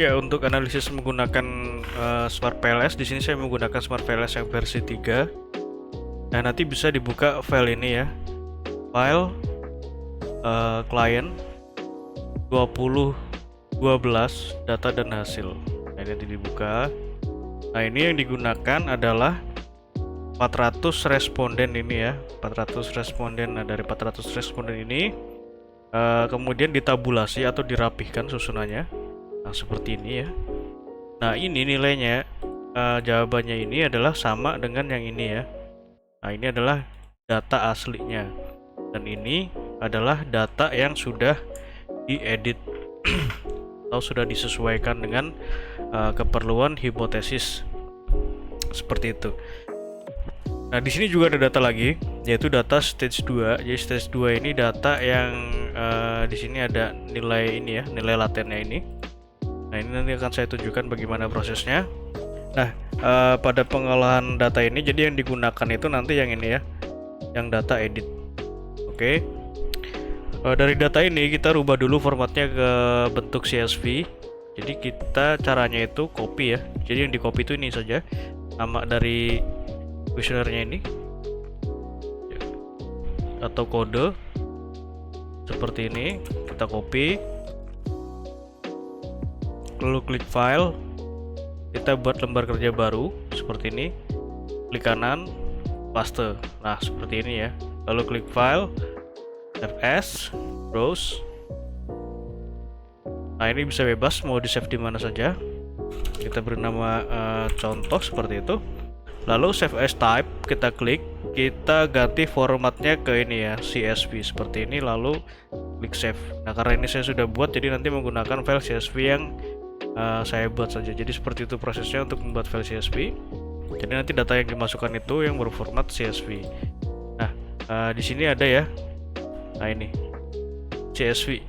Ya, untuk analisis menggunakan Smart PLS, di sini saya menggunakan Smart PLS yang versi 3. Nah, nanti bisa dibuka file ini ya. File client 2012 data dan hasil. Nah, ini nanti dibuka. Nah, ini yang digunakan adalah 400 responden ini ya. 400 responden. Nah, dari 400 responden ini kemudian ditabulasi atau dirapihkan susunannya. Nah, seperti ini ya. Nah, ini nilainya, jawabannya ini adalah sama dengan yang ini ya. Nah, ini adalah data aslinya. Dan ini adalah data yang sudah diedit atau sudah disesuaikan dengan keperluan hipotesis. Seperti itu. Nah, di sini juga ada data lagi, yaitu data stage 2. Jadi stage 2 ini data yang di sini ada nilai ini ya, nilai latennya ini. Nah, ini nanti akan saya tunjukkan bagaimana prosesnya. Nah, pada pengolahan data ini, jadi yang digunakan itu nanti yang ini ya, yang data edit. Oke. Dari data ini kita rubah dulu formatnya ke bentuk CSV. Jadi kita caranya itu copy ya. Jadi yang di copy itu ini saja, nama dari kuesionernya ini atau kode seperti ini, kita copy, lalu klik file, kita buat lembar kerja baru seperti ini, klik kanan, paste. Nah, seperti ini ya. Lalu klik file, save as, browse. Nah, ini bisa bebas mau di save di mana saja. Kita beri nama contoh seperti itu. Lalu save as type, kita klik, kita ganti formatnya ke ini ya, CSV seperti ini, lalu klik save. Nah, karena ini saya sudah buat, jadi nanti menggunakan file CSV yang saya buat saja. Jadi seperti itu prosesnya untuk membuat file CSV. Jadi nanti data yang dimasukkan itu yang berformat CSV. Nah, di sini ada ya. Nah, ini CSV.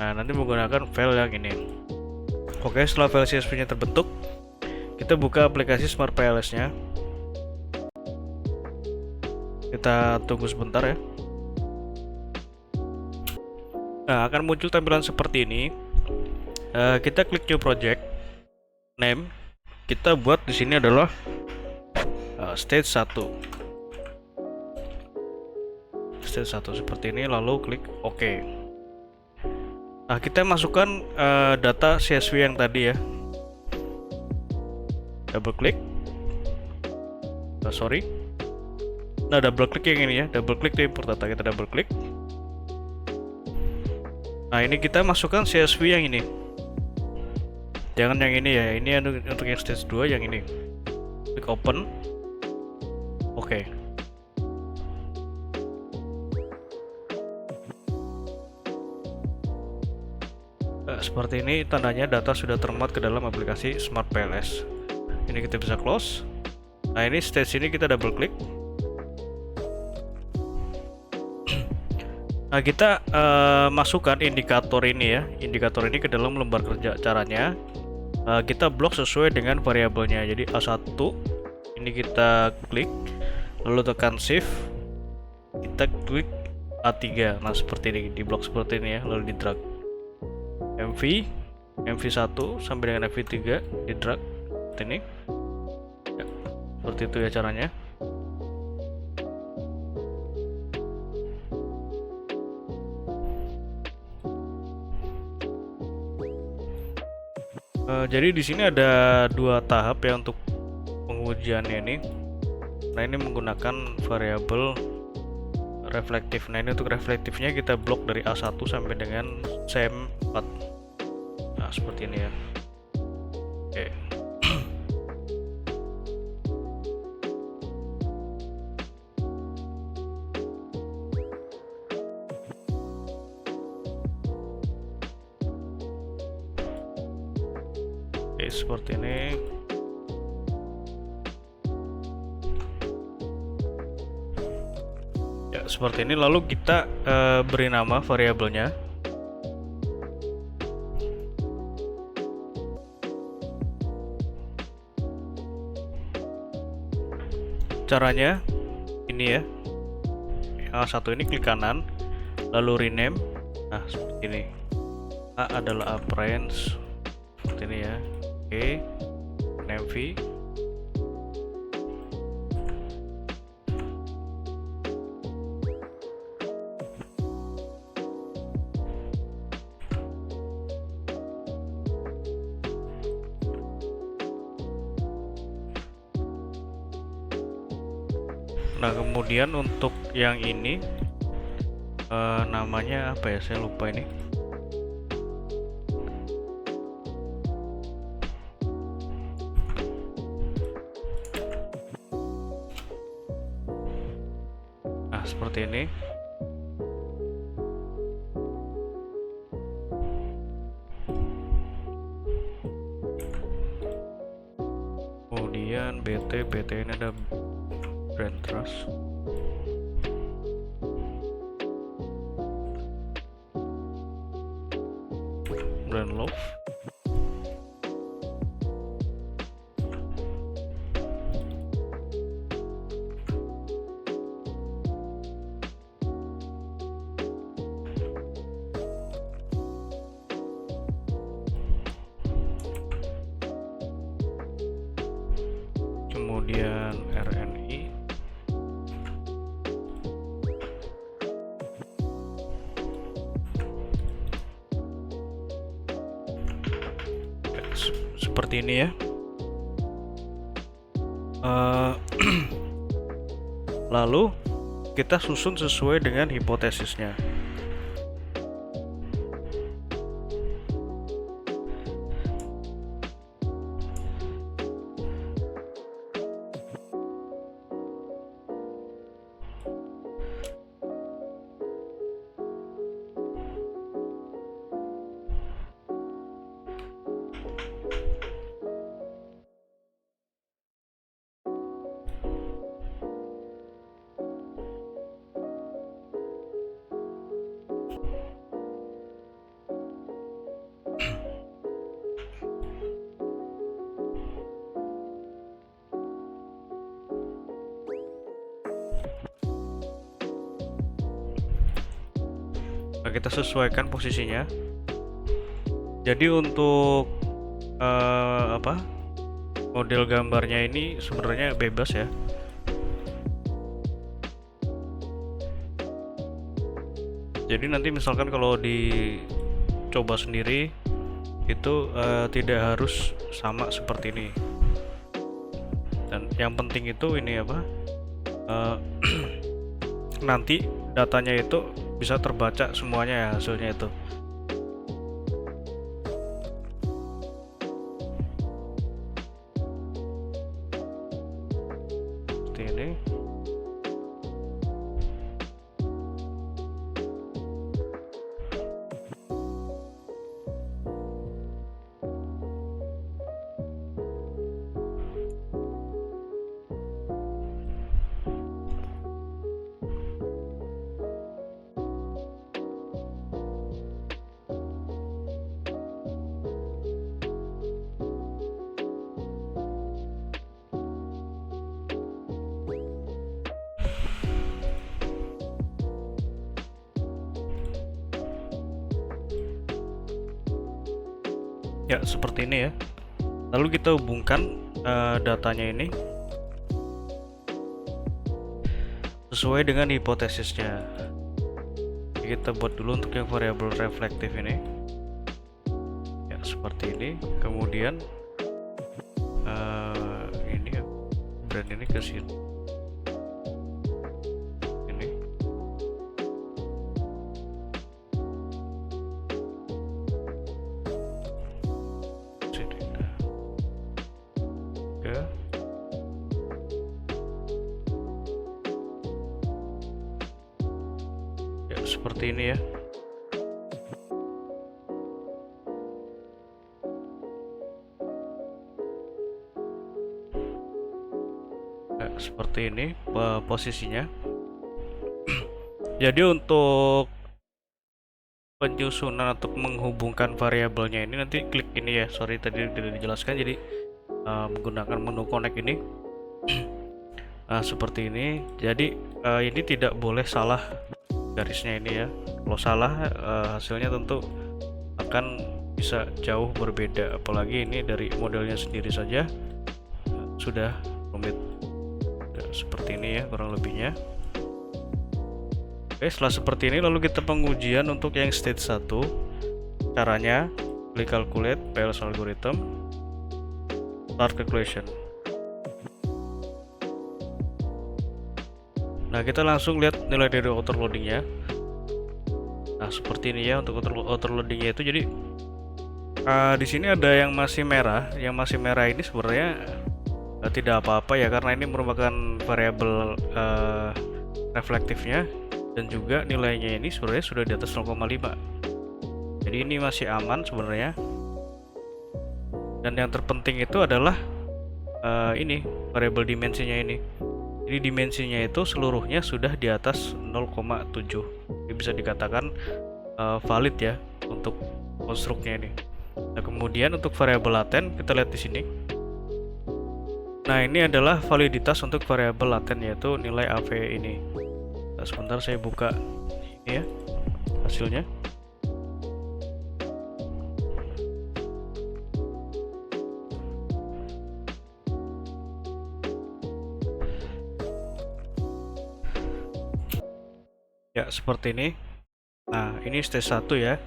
Nah, nanti menggunakan file yang ini. Oke, setelah file CSV-nya terbentuk, kita buka aplikasi Smart PLS-nya. Kita tunggu sebentar ya. Nah, akan muncul tampilan seperti ini. Kita klik new project, name. Kita buat di sini adalah stage 1. Stage 1 seperti ini, lalu klik OK. Nah, kita masukkan data CSV yang tadi ya. Double klik. Nah, double klik yang ini ya. Double klik to import data. Kita double klik. Nah, ini kita masukkan CSV yang ini. Jangan yang ini ya. Ini untuk yang stage 2 yang ini. Klik open. Oke. Seperti ini tandanya data sudah termuat ke dalam aplikasi Smart PLS. Ini kita bisa close. Nah, ini stage ini kita double klik. Nah, kita masukkan indikator ini ya. Indikator ini ke dalam lembar kerja. Caranya kita blok sesuai dengan variabelnya. Jadi A1 ini kita klik, lalu tekan shift, kita klik A3. Nah, seperti ini, di blok seperti ini ya, lalu di drag. MV1 sampai dengan MV3 di drag seperti ini ya, seperti itu ya caranya. Jadi di sini ada 2 tahap ya untuk pengujiannya ini. Nah, ini menggunakan variabel reflektif. Nah, ini untuk reflektifnya kita blok dari A1 sampai dengan CM4. Nah, seperti ini ya. Oke. Oke, seperti ini. Ya, seperti ini. Lalu kita beri nama variabelnya. Caranya ini ya. Yang satu ini klik kanan, lalu rename. Nah, seperti ini. A adalah appearance seperti ini ya. Oke, navy. Nah, kemudian untuk yang ini namanya apa ya, saya lupa ini. Nah, seperti ini. Kemudian BT ini ada brand trust. Brand love. Kemudian RNI. Seperti ini ya. Lalu kita susun sesuai dengan hipotesisnya. Nah, kita sesuaikan posisinya. Jadi untuk model gambarnya ini sebenarnya bebas ya. Jadi nanti misalkan kalau dicoba sendiri itu tidak harus sama seperti ini. Dan yang penting itu ini apa? Nanti datanya itu bisa terbaca semuanya ya, hasilnya itu. Seperti ini. Ya, seperti ini ya. Lalu kita hubungkan datanya ini sesuai dengan hipotesisnya. Kita buat dulu untuk yang variabel reflektif ini. Ya, seperti ini. Kemudian ini ya, brand ini ke sini. Seperti ini ya. Seperti ini posisinya. Jadi untuk penyusunan untuk menghubungkan variabelnya ini nanti klik ini ya. Sorry tadi tidak dijelaskan. Jadi menggunakan menu connect ini. Nah, seperti ini. Jadi ini tidak boleh salah garisnya ini ya. Kalau salah hasilnya tentu akan bisa jauh berbeda, apalagi ini dari modelnya sendiri saja sudah rumit. Seperti ini ya kurang lebihnya. Oke, setelah seperti ini lalu kita pengujian untuk yang stage 1. Caranya klik calculate PLS algorithm, start calculation. Nah, kita langsung lihat nilai dari outer loadingnya. Nah, seperti ini ya untuk outer loadingnya itu. Jadi di sini ada yang masih merah. Yang masih merah ini sebenarnya tidak apa-apa ya, karena ini merupakan variabel reflektifnya, dan juga nilainya ini sebenarnya sudah di atas 0,5. Jadi ini masih aman sebenarnya. Dan yang terpenting itu adalah ini variabel dimensinya ini. Jadi dimensinya itu seluruhnya sudah di atas 0,7. Jadi bisa dikatakan valid ya untuk konstruknya ini. Nah, kemudian untuk variabel laten kita lihat di sini. Nah, ini adalah validitas untuk variabel laten, yaitu nilai AV ini. Nah, sebentar saya buka ini ya hasilnya. Ya, seperti ini. Nah, ini stage 1 ya.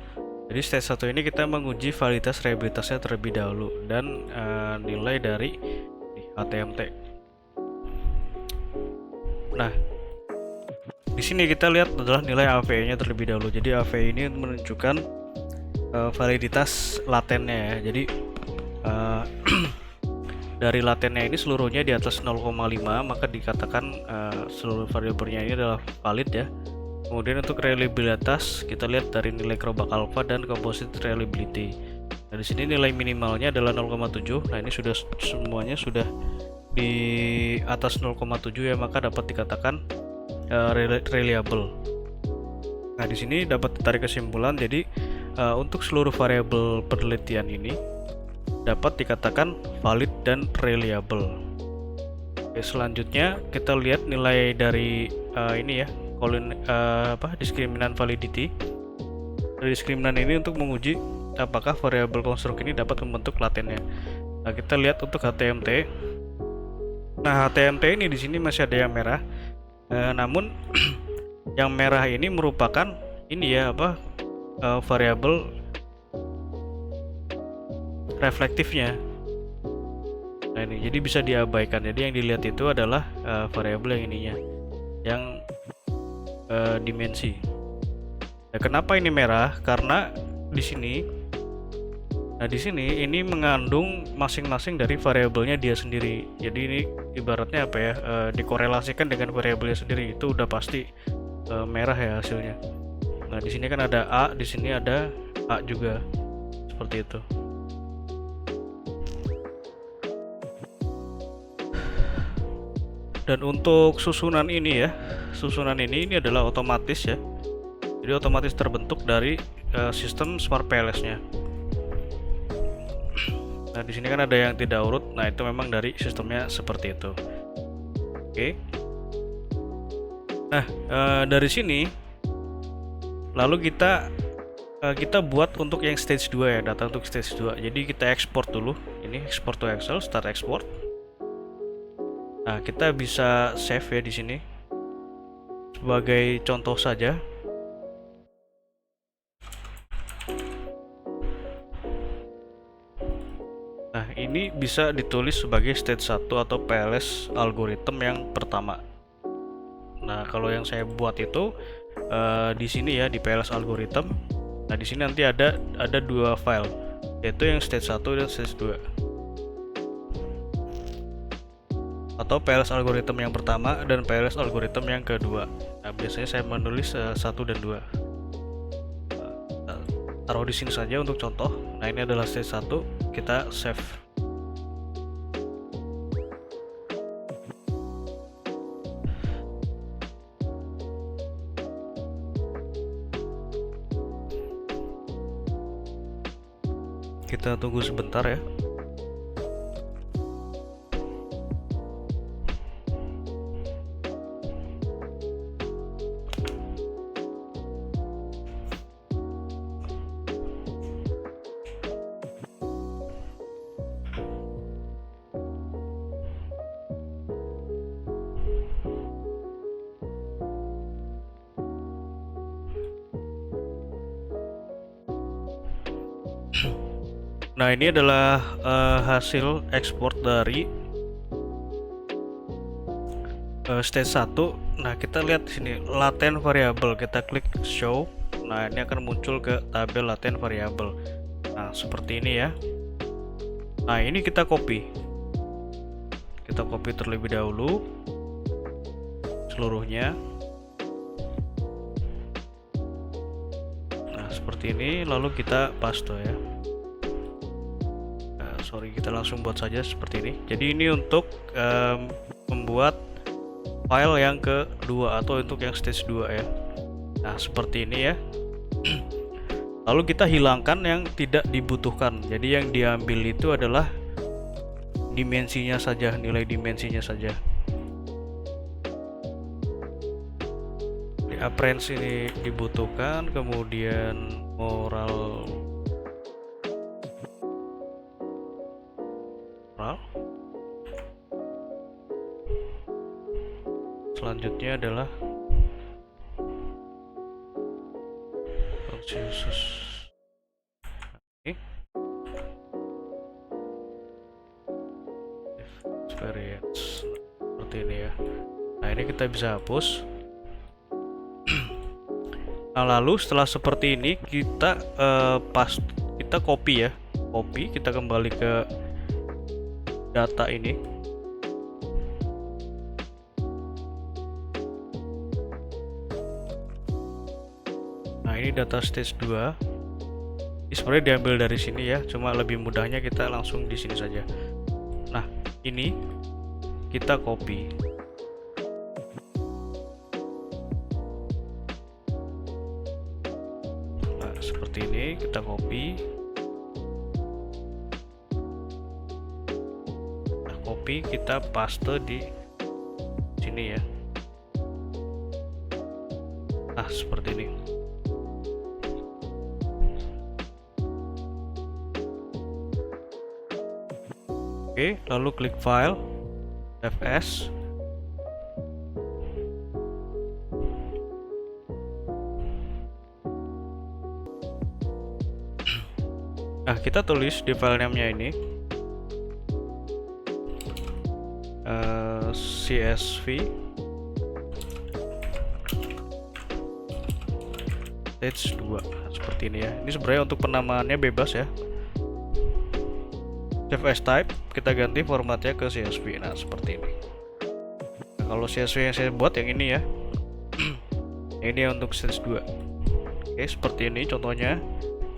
Jadi stage 1 ini kita menguji validitas reliabilitasnya terlebih dahulu, dan nilai dari HTMT. Nah, di sini kita lihat adalah nilai AVE-nya terlebih dahulu. Jadi AVE ini menunjukkan validitas latennya ya. Jadi dari latennya ini seluruhnya di atas 0,5, maka dikatakan seluruh variabelnya ini adalah valid ya. Kemudian untuk reliabilitas kita lihat dari nilai Crobak alpha dan composite reliability. Nah, di sini nilai minimalnya adalah 0,7. Nah, ini sudah semuanya sudah di atas 0,7 ya, maka dapat dikatakan reliable. Nah, di sini dapat ditarik kesimpulan. Jadi untuk seluruh variabel penelitian ini dapat dikatakan valid dan reliable. Oke, selanjutnya kita lihat nilai dari ini ya, diskriminan validity. Dari diskriminan ini untuk menguji apakah variabel konstruk ini dapat membentuk latennya. Nah, kita lihat untuk HTMT. Nah, HTMT ini di sini masih ada yang merah. Namun yang merah ini merupakan ini ya variabel reflektifnya. Nah, ini jadi bisa diabaikan. Jadi yang dilihat itu adalah variabel yang ininya, yang dimensi. Nah, kenapa ini merah? Karena di sini, nah di sini ini mengandung masing-masing dari variabelnya dia sendiri. Jadi ini ibaratnya apa ya? Dikorelasikan dengan variabelnya sendiri, itu udah pasti merah ya hasilnya. Nah, di sini kan ada A, di sini ada A juga, seperti itu. Dan untuk susunan ini ya, susunan ini adalah otomatis ya. Jadi otomatis terbentuk dari sistem Smart PLS-nya. Nah, di sini kan ada yang tidak urut. Nah, itu memang dari sistemnya seperti itu. Oke. Nah, dari sini lalu kita buat untuk yang stage 2 ya, data untuk stage 2. Jadi kita ekspor dulu. Ini export to Excel, start export. Nah, kita bisa save ya di sini sebagai contoh saja. Nah, ini bisa ditulis sebagai stage 1 atau PLS algorithm yang pertama. Nah, kalau yang saya buat itu di sini ya, di PLS algorithm. Nah, di sini nanti ada dua file, yaitu yang stage 1 dan stage 2. Atau PLS algorithm yang pertama dan PLS algorithm yang kedua. Nah, biasanya saya menulis 1 dan 2. Taruh di sini saja untuk contoh. Nah, ini adalah stage 1, kita save. Kita tunggu sebentar ya. Nah, ini adalah hasil ekspor dari stage 1. Nah, kita lihat di sini latent variable. Kita klik show. Nah, ini akan muncul ke tabel latent variable. Nah, seperti ini ya. Nah, ini kita copy. Kita copy terlebih dahulu seluruhnya. Nah, seperti ini, lalu kita paste ya. Nah, sorry, kita langsung buat saja seperti ini. Jadi ini untuk membuat file yang kedua atau untuk yang stage 2 ya. Nah, seperti ini ya. Lalu kita hilangkan yang tidak dibutuhkan. Jadi yang diambil itu adalah dimensinya saja, nilai dimensinya saja. Di appearance ini dibutuhkan, kemudian moral selanjutnya adalah fungsi khusus. Experience seperti ini ya. Nah, ini kita bisa hapus. Nah, lalu setelah seperti ini kita kita copy ya, kita kembali ke data ini. Nah, ini data stage 2. Ini sebenarnya diambil dari sini ya, cuma lebih mudahnya kita langsung di sini saja. Nah, ini kita copy. Nah, seperti ini kita copy. Nah, copy kita paste di sini ya. Nah, seperti ini. Oke, lalu klik file, fs. Nah, kita tulis di file name-nya ini csv stage 2 seperti ini ya. Ini sebenarnya untuk penamaannya bebas ya. Save as type, kita ganti formatnya ke CSV. Nah, seperti ini. Nah, kalau CSV yang saya buat yang ini ya. Ini untuk stage 2. Oke, seperti ini contohnya.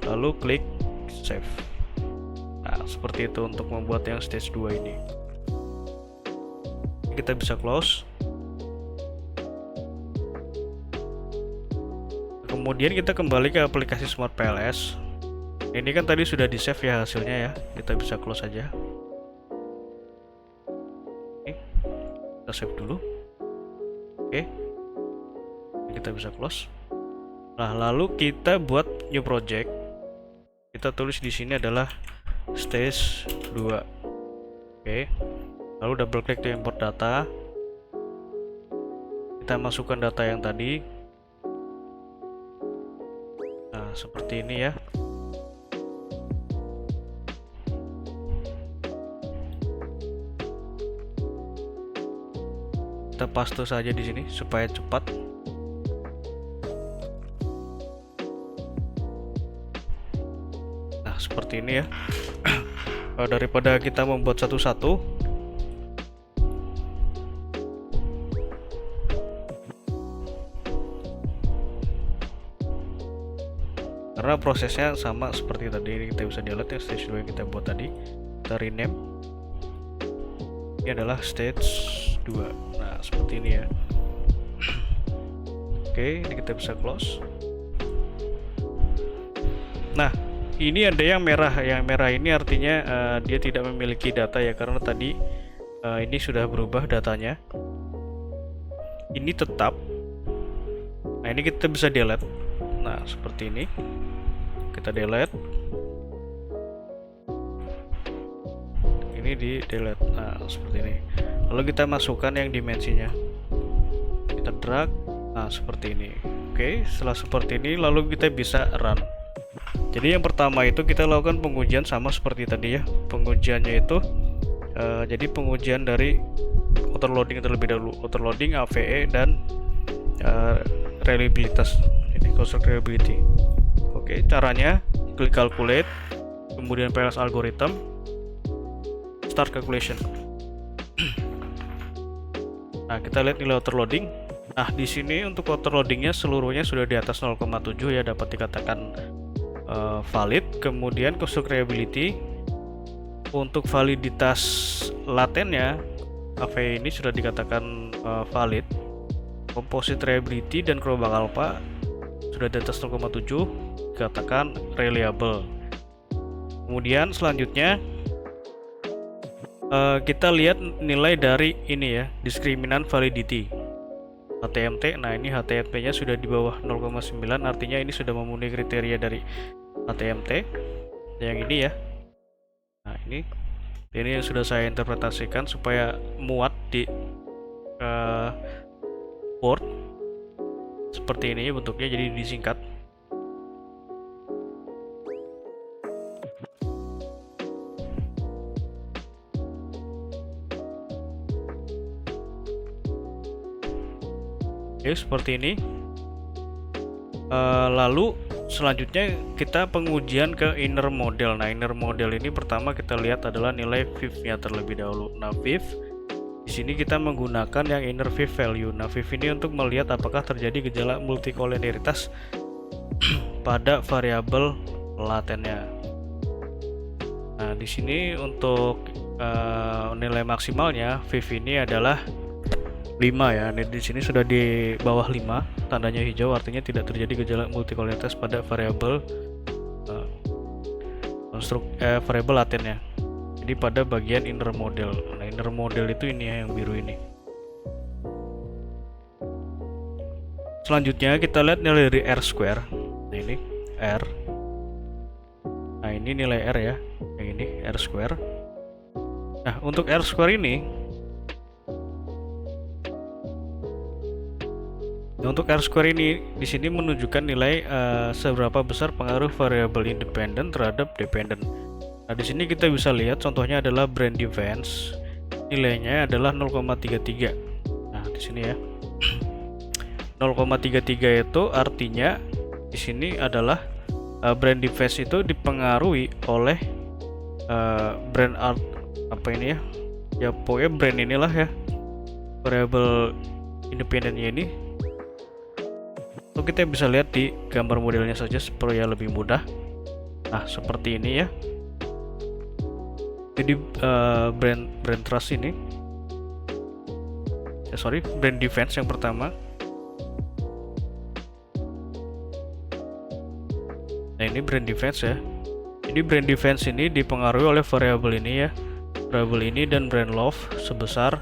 Lalu klik save. Nah, seperti itu untuk membuat yang stage 2 ini. Kita bisa close. Kemudian kita kembali ke aplikasi Smart PLS. Ini kan tadi sudah di save ya hasilnya ya. Kita bisa close saja. Oke, kita save dulu. Oke, kita bisa close. Nah, lalu kita buat new project. Kita tulis di sini adalah stage 2. Oke, lalu double klik di import data. Kita masukkan data yang tadi. Nah, seperti ini ya. Kita paste saja di sini supaya cepat. Nah, seperti ini ya. Daripada kita membuat satu-satu, karena prosesnya sama seperti tadi. Ini kita bisa delete ya stage 2 yang kita buat tadi. Kita rename. Ini adalah stage 2. Nah, seperti ini ya. Oke, ini kita bisa close. Nah, ini ada yang merah. Yang merah ini artinya dia tidak memiliki data ya, karena tadi ini sudah berubah datanya. Ini tetap. Nah, ini kita bisa delete. Nah, seperti ini. Kita delete. Ini di delete. Nah, seperti ini. Lalu kita masukkan yang dimensinya. Kita drag. Nah, seperti ini. Oke, setelah seperti ini lalu kita bisa run. Jadi yang pertama itu kita lakukan pengujian sama seperti tadi ya. Pengujiannya itu jadi pengujian dari overloading terlebih dahulu, overloading, AVE, dan reliabilitas. Ini construct reliability. Oke, caranya klik calculate, kemudian PLS algorithm, start calculation. Nah, kita lihat nilai overloading. Nah, di sini untuk overloadingnya seluruhnya sudah di atas 0,7 ya, dapat dikatakan valid. Kemudian construct reliability, untuk validitas latennya AVE ini sudah dikatakan valid. Composite reliability dan Crowbank alpha sudah di atas 0,7, dikatakan reliable. Kemudian selanjutnya kita lihat nilai dari ini ya, diskriminan validity HTMT. Nah, ini HTMT nya sudah di bawah 0,9, artinya ini sudah memenuhi kriteria dari HTMT yang ini ya. Nah, ini yang sudah saya interpretasikan supaya muat di board seperti ini bentuknya, jadi disingkat. Oke, seperti ini. Lalu selanjutnya kita pengujian ke inner model. Nah, inner model ini pertama kita lihat adalah nilai VIF-nya terlebih dahulu. Nah, VIF di sini kita menggunakan yang inner VIF value. Nah, VIF ini untuk melihat apakah terjadi gejala multikoliniaritas pada variabel latennya. Nah, di sini untuk nilai maksimalnya VIF ini adalah 5 ya. Di sini sudah di bawah 5, tandanya hijau, artinya tidak terjadi gejala multikoliniaritas pada variabel variabel latennya. Jadi pada bagian inner model. Nah, inner model itu ini ya, yang biru ini. Selanjutnya kita lihat nilai dari R square. Nah, ini R. Nah, ini nilai R ya. Yang ini R square. Nah, untuk R square ini, untuk R square ini di sini menunjukkan nilai seberapa besar pengaruh variabel independen terhadap dependent. Nah, di sini kita bisa lihat contohnya adalah brand defense, nilainya adalah 0,33. Nah, di sini ya. 0,33 itu artinya di sini adalah brand defense itu dipengaruhi oleh brand art apa ini ya? Ya pokoknya brand inilah ya. Variabel independennya ini. So, kita bisa lihat di gambar modelnya saja supaya lebih mudah. Nah, seperti ini ya. Jadi brand trust ini, brand defense yang pertama. Nah, ini brand defense ya. Jadi brand defense ini dipengaruhi oleh variabel ini ya, variabel ini dan brand love sebesar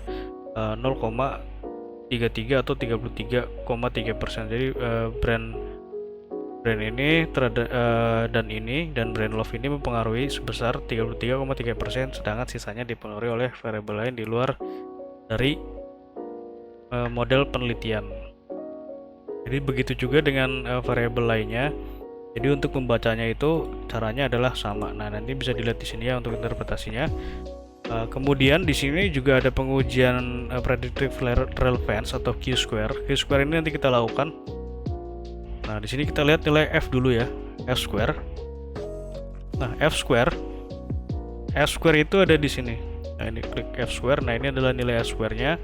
0,33 atau 33,3%. Jadi brand ini dan ini dan brand love ini mempengaruhi sebesar 33,3%, sedangkan sisanya dipengaruhi oleh variabel lain di luar dari model penelitian. Jadi begitu juga dengan variabel lainnya. Jadi untuk membacanya itu caranya adalah sama. Nah, nanti bisa dilihat di sini ya untuk interpretasinya. Kemudian di sini juga ada pengujian predictive relevance atau Q-square. Q-square ini nanti kita lakukan. Nah, di sini kita lihat nilai F dulu ya, F square. Nah, F square itu ada di sini. Nah, ini klik F square. Nah, ini adalah nilai F square-nya.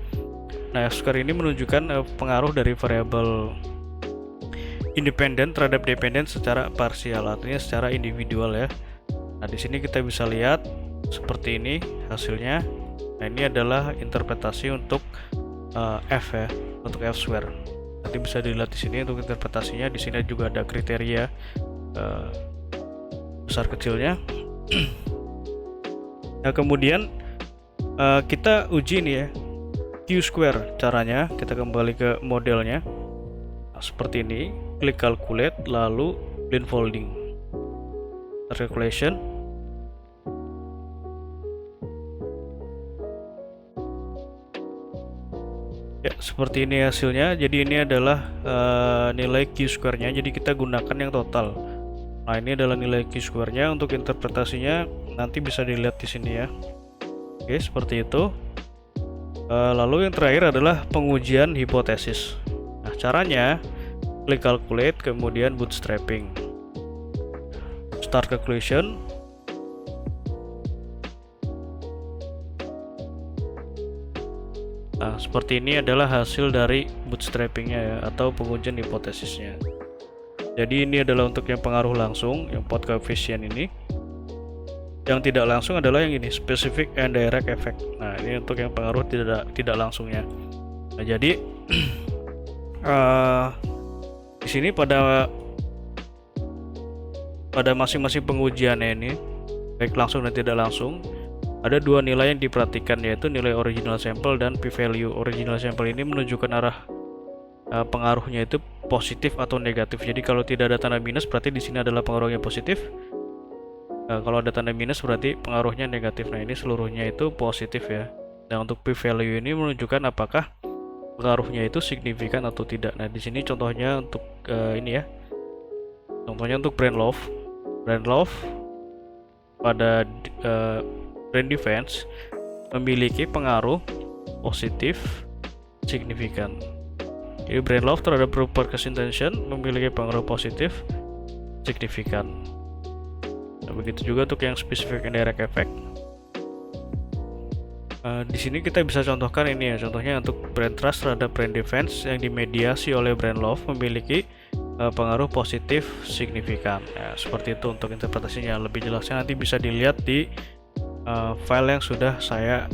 Nah, F square ini menunjukkan pengaruh dari variabel independen terhadap dependen secara parsial, artinya secara individual ya. Nah, di sini kita bisa lihat seperti ini hasilnya. Nah, ini adalah interpretasi untuk F ya, untuk F square. Nanti bisa dilihat di sini untuk interpretasinya. Di sini juga ada kriteria besar kecilnya. Nah, kemudian kita uji ini ya, Q square. Caranya kita kembali ke modelnya. Nah, seperti ini, klik calculate lalu blindfolding calculation. Ya, seperti ini hasilnya. Jadi ini adalah nilai Q square-nya. Jadi kita gunakan yang total. Nah, ini adalah nilai Q-square-nya. Untuk interpretasinya nanti bisa dilihat di sini ya. Oke, seperti itu. Lalu yang terakhir adalah pengujian hipotesis. Nah, caranya klik calculate, kemudian bootstrapping, start calculation. Nah, seperti ini adalah hasil dari bootstrappingnya ya, atau pengujian hipotesisnya. Jadi ini adalah untuk yang pengaruh langsung, yang pot coefficient ini. Yang tidak langsung adalah yang ini, specific and direct effect. Nah, ini untuk yang pengaruh tidak langsungnya. Nah, jadi di sini pada masing-masing pengujiannya ini, baik langsung dan tidak langsung, ada dua nilai yang diperhatikan, yaitu nilai original sample dan p-value. Original sample ini menunjukkan arah pengaruhnya itu positif atau negatif. Jadi kalau tidak ada tanda minus berarti di sini adalah pengaruhnya positif. Kalau ada tanda minus berarti pengaruhnya negatif. Nah, ini seluruhnya itu positif ya. Nah, untuk p-value ini menunjukkan apakah pengaruhnya itu signifikan atau tidak. Nah, di sini contohnya untuk ini ya. Contohnya untuk Brainlove pada brain defense memiliki pengaruh positif signifikan. Jadi Brainlove terhadap percussion tension memiliki pengaruh positif signifikan. Nah, begitu juga untuk yang specific and direct effect. Di sini kita bisa contohkan ini ya, contohnya untuk brain trust terhadap brain defense yang dimediasi oleh Brainlove memiliki pengaruh positif signifikan. Ya, seperti itu untuk interpretasinya. Lebih jelasnya nanti bisa dilihat di file yang sudah saya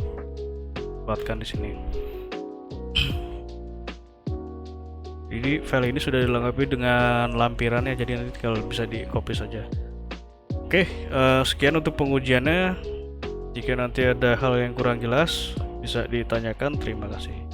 buatkan di sini. Jadi file ini sudah dilengkapi dengan lampirannya, jadi nanti kalau bisa di copy saja. Oke, sekian untuk pengujiannya. Jika nanti ada hal yang kurang jelas bisa ditanyakan. Terima kasih.